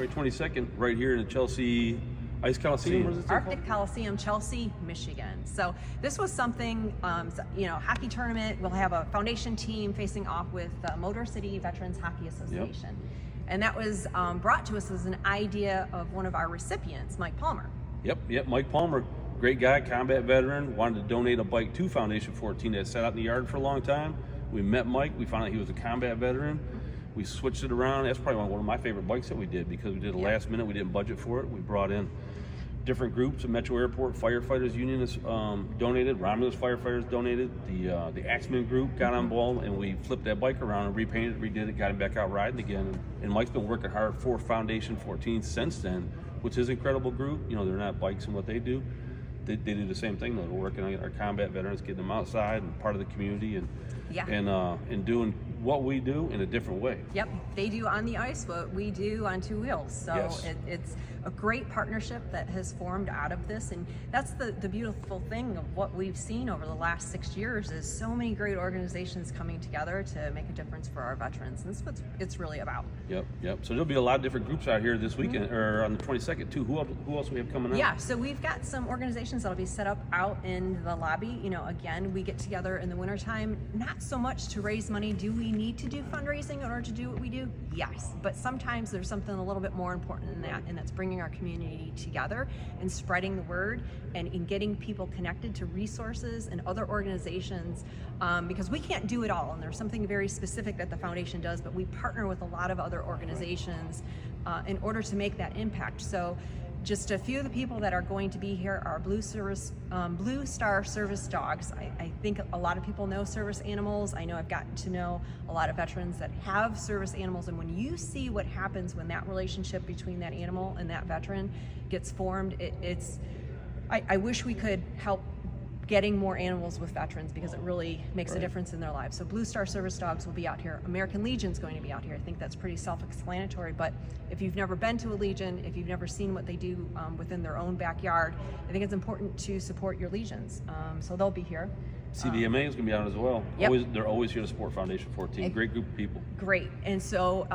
right, 22nd, right here in the Chelsea Ice Coliseum. What is it Arctic called? Coliseum, Chelsea, Michigan. So this was something, hockey tournament. We'll have a foundation team facing off with the Motor City Veterans Hockey Association. Yep. And that was brought to us as an idea of one of our recipients, Mike Palmer. Yep, Mike Palmer, great guy, combat veteran, wanted to donate a bike to Foundation 14 that sat out in the yard for a long time. We met Mike, we found out he was a combat veteran. We switched it around. That's probably one of my favorite bikes that we did because we did a last minute, we didn't budget for it. We brought in different groups. The Metro Airport Firefighters Union has donated, Romulus Firefighters donated, the Axeman group got on board, and we flipped that bike around and repainted it, redid it, got him back out riding again. And Mike's been working hard for Foundation 14 since then, which is an incredible group. You know, they're not bikes and what they do. They do the same thing though. They're working on our combat veterans, getting them outside and part of the community and doing what we do in a different way. Yep, they do on the ice what we do on two wheels. So yes. It's a great partnership that has formed out of this, and that's the beautiful thing of what we've seen over the last 6 years is so many great organizations coming together to make a difference for our veterans, and that's what it's really about. Yep. So there'll be a lot of different groups out here this weekend, or on the 22nd too. Who else we have coming out? Yeah, so we've got some organizations that'll be set up out in the lobby. You know, again, we get together in the wintertime, not so much to raise money. Do we need to do fundraising in order to do what we do? Yes, but sometimes there's something a little bit more important than that, and that's bringing our community together and spreading the word and in getting people connected to resources and other organizations, because we can't do it all, and there's something very specific that the foundation does, but we partner with a lot of other organizations in order to make that impact. So just a few of the people that are going to be here are Blue Star Service Dogs. I think a lot of people know service animals. I know I've gotten to know a lot of veterans that have service animals, and when you see what happens when that relationship between that animal and that veteran gets formed, I wish we could help getting more animals with veterans because it really makes a difference in their lives. So Blue Star Service Dogs will be out here. American Legion's going to be out here. I think that's pretty self-explanatory, but if you've never been to a Legion, if you've never seen what they do within their own backyard, I think it's important to support your Legions. So they'll be here. CVMA is going to be out as well. Yep. They're always here to support Foundation 14. Great group of people. Great. And so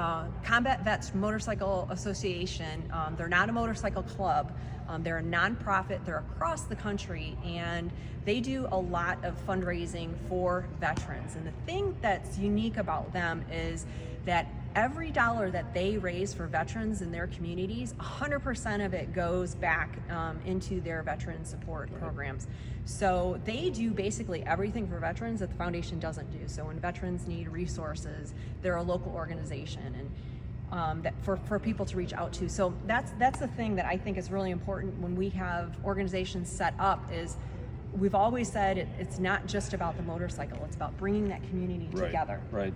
Combat Vets Motorcycle Association, they're not a motorcycle club. They're a nonprofit. They're across the country, and they do a lot of fundraising for veterans. And the thing that's unique about them is that every dollar that they raise for veterans in their communities, 100% of it goes back into their veteran support programs. So they do basically everything for veterans that the foundation doesn't do. So when veterans need resources, they're a local organization, and that for people to reach out to. So that's the thing that I think is really important when we have organizations set up is we've always said it's not just about the motorcycle, it's about bringing that community together. Right.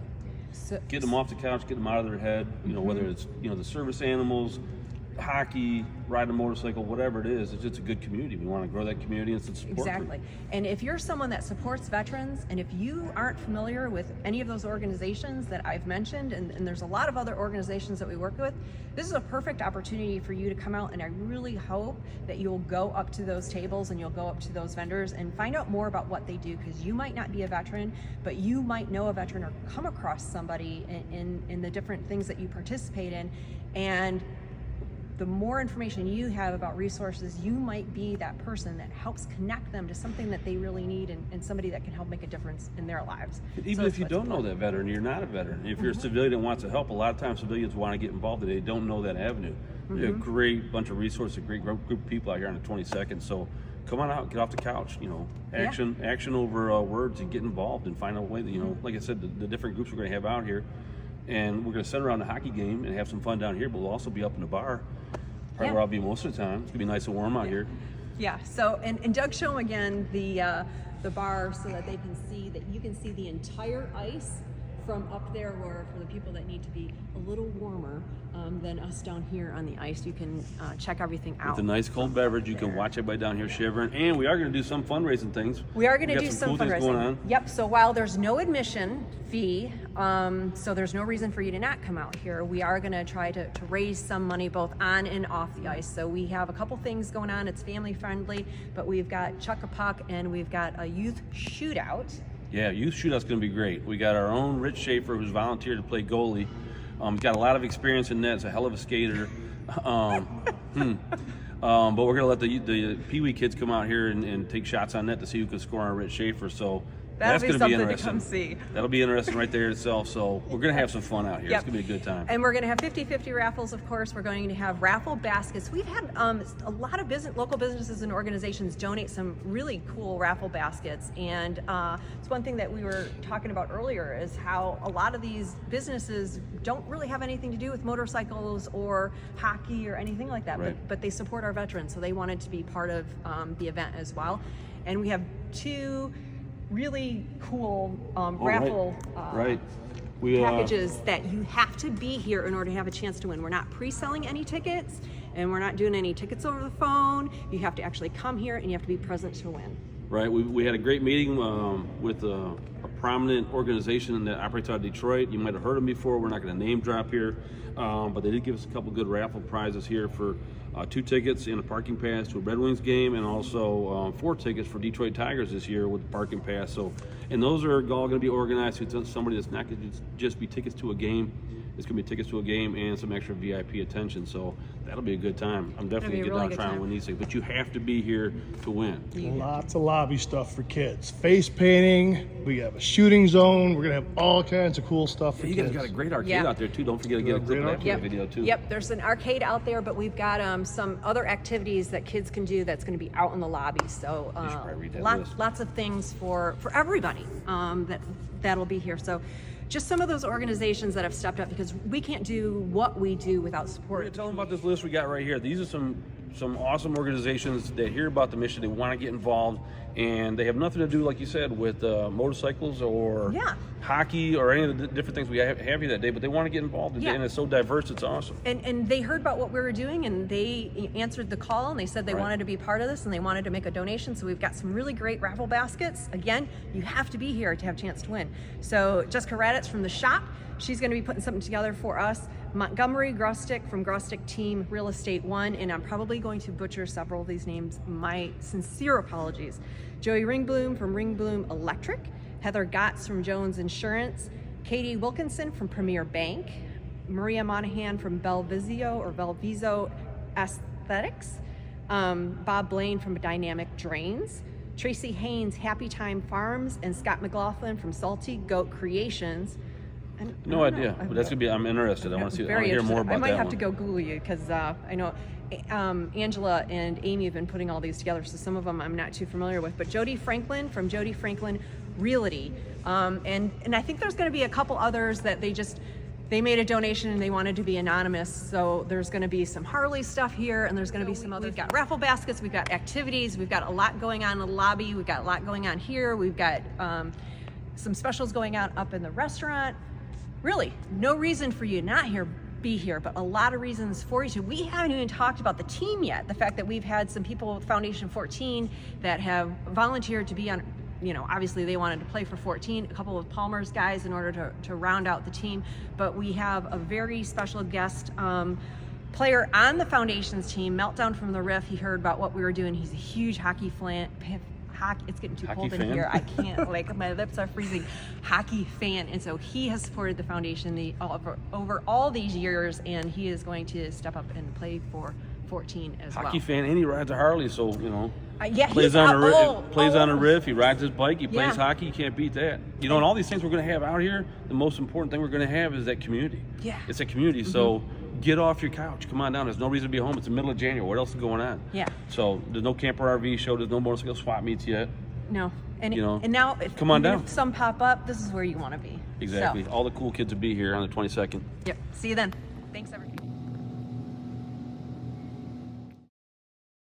So, get them off the couch, get them out of their head, whether it's, the service animals, hockey, ride a motorcycle, whatever it is, it's just a good community. We want to grow that community and support. Exactly. And if you're someone that supports veterans, and if you aren't familiar with any of those organizations that I've mentioned, and there's a lot of other organizations that we work with, this is a perfect opportunity for you to come out, and I really hope that you'll go up to those tables and you'll go up to those vendors and find out more about what they do, because you might not be a veteran, but you might know a veteran or come across somebody in the different things that you participate in, and the more information you have about resources, you might be that person that helps connect them to something that they really need and somebody that can help make a difference in their lives. Even if you don't know that veteran, you're not a veteran. If you're a civilian that wants to help, a lot of times civilians want to get involved and they don't know that avenue. There's a great bunch of resources, a great group of people out here on the 22nd. So come on out, get off the couch, action over words, and get involved and find a way that, like I said, the different groups we're going to have out here. And we're going to sit around the hockey game and have some fun down here, but we'll also be up in the bar, probably where I'll be most of the time. It's going to be nice and warm out here. Yeah, so, and Doug, show them again the bar so that they can see, that you can see the entire ice from up there, where for the people that need to be a little warmer than us down here on the ice, you can check everything out. With a nice cold beverage, you can watch everybody down here shivering, and we are going to do some fundraising things. We are going to do some cool fundraising. Things going on. Yep, so while there's no admission fee, so there's no reason for you to not come out here, we are going to try to raise some money both on and off the ice. So we have a couple things going on. It's family friendly, but we've got Chuck a Puck and we've got a youth shootout. Yeah, youth shootout's going to be great. We got our own Rich Schaefer, who's volunteered to play goalie. He's got a lot of experience in that. He's a hell of a skater. But we're gonna let the Pee Wee kids come out here and take shots on net to see who can score on Rich Schaefer. So that's That'll be gonna be something to interesting. come see. That'll be interesting right there itself. So we're gonna have some fun out here. Yep. It's gonna be a good time. And we're going to have 50-50 raffles, of course. We're going to have raffle baskets. We've had a lot of local businesses and organizations donate some really cool raffle baskets. And it's one thing that we were talking about earlier is how a lot of these businesses don't really have anything to do with motorcycles or hockey or anything like that, Right. but they support our veterans. So they wanted to be part of the event as well. And we have 2 really cool raffle Right. We packages that you have to be here in order to have a chance to win. We're not pre-selling any tickets, and we're not doing any tickets over the phone. You have to actually come here, and you have to be present to win. Right. We had a great meeting with a prominent organization that operates out of Detroit. You might have heard them before. We're not going to name drop here, but they did give us a couple good raffle prizes here for 2 tickets and a parking pass to a Red Wings game, and also 4 tickets for Detroit Tigers this year with the parking pass. So, and those are all going to be organized to somebody that's not going to just be tickets to a game. It's going to be tickets to a game and some extra VIP attention. So that'll be a good time. I'm definitely It'll be a going really to get good down trying time. to win these things. But you have to be here to win. Lots of lobby stuff for kids. Face painting. We have a shooting zone. We're going to have all kinds of cool stuff for You kids. guys got a great arcade Yeah. out there, too. Don't forget to get a clip of that Great video, too. Yep, there's an arcade out there, but we've got some other activities that kids can do that's going to be out in the lobby. So You should probably read that list. lots of things for everybody that'll be here. So just some of those organizations that have stepped up, because we can't do what we do without We're support. going to tell them about this list we got right here. These are some awesome organizations that hear about the mission. They want to get involved, and they have nothing to do, like you said, with motorcycles or Yeah. hockey or any of the different things we have here that day, but they want to get involved, Yeah. and it's so diverse, it's awesome. And they heard about what we were doing, and they answered the call, and they said they Right. wanted to be part of this, and they wanted to make a donation. So we've got some really great raffle baskets. Again, you have to be here to have a chance to win. So Jessica Raditz from the shop, she's going to be putting something together for us. Montgomery Grostick from Grostick Team Real Estate One, and I'm probably going to butcher several of these names. My sincere apologies. Joey Ringbloom from Ringbloom Electric, Heather Gotts from Jones Insurance, Katie Wilkinson from Premier Bank, Maria Monahan from Belviso Aesthetics, Bob Blaine from Dynamic Drains, Tracy Haynes, Happy Time Farms, and Scott McLaughlin from Salty Goat Creations. And No I don't idea, know. but that's going to be, I'm interested. I want to see, I want Very to hear more interested. about I might that have one. to go Google you, because I know Angela and Amy have been putting all these together, so some of them I'm not too familiar with. But Jody Franklin from Jody Franklin Realty, and I think there's going to be a couple others that they made a donation and they wanted to be anonymous. So there's going to be some Harley stuff here, and there's going to be some other. We've got raffle baskets, we've got activities, we've got a lot going on in the lobby, we've got a lot going on here, we've got some specials going on up in the restaurant. Really, no reason for you not be here, but a lot of reasons for you to. We haven't even talked about the team yet. The fact that we've had some people with Foundation 14 that have volunteered to be on, obviously they wanted to play for 14, a couple of Palmer's guys in order to round out the team. But we have a very special guest player on the Foundation's team, Meltdown from the Riff. He heard about what we were doing. He's a huge hockey fan. It's getting too cold in fan? here. I can't, my lips are freezing. Hockey fan. And so he has supported the Foundation over all these years, and he is going to step up and play for 14 as well. Hockey fan, and he rides a Harley, so, Yeah, plays he's on out- a riff, he rides his bike, he plays Yeah. hockey, you can't beat that. And all these things we're going to have out here, the most important thing we're going to have is that community. Yeah. It's a community, so get off your couch, come on down. There's no reason to be home. It's the middle of January. What else is going on? Yeah. So there's no camper RV show, there's no motorcycle swap meets yet. No. And You know, and now if, come on even down. if some pop up, this is where you want to be. Exactly. So, All the cool kids will be here on the 22nd. yep. See you then. Thanks, everybody.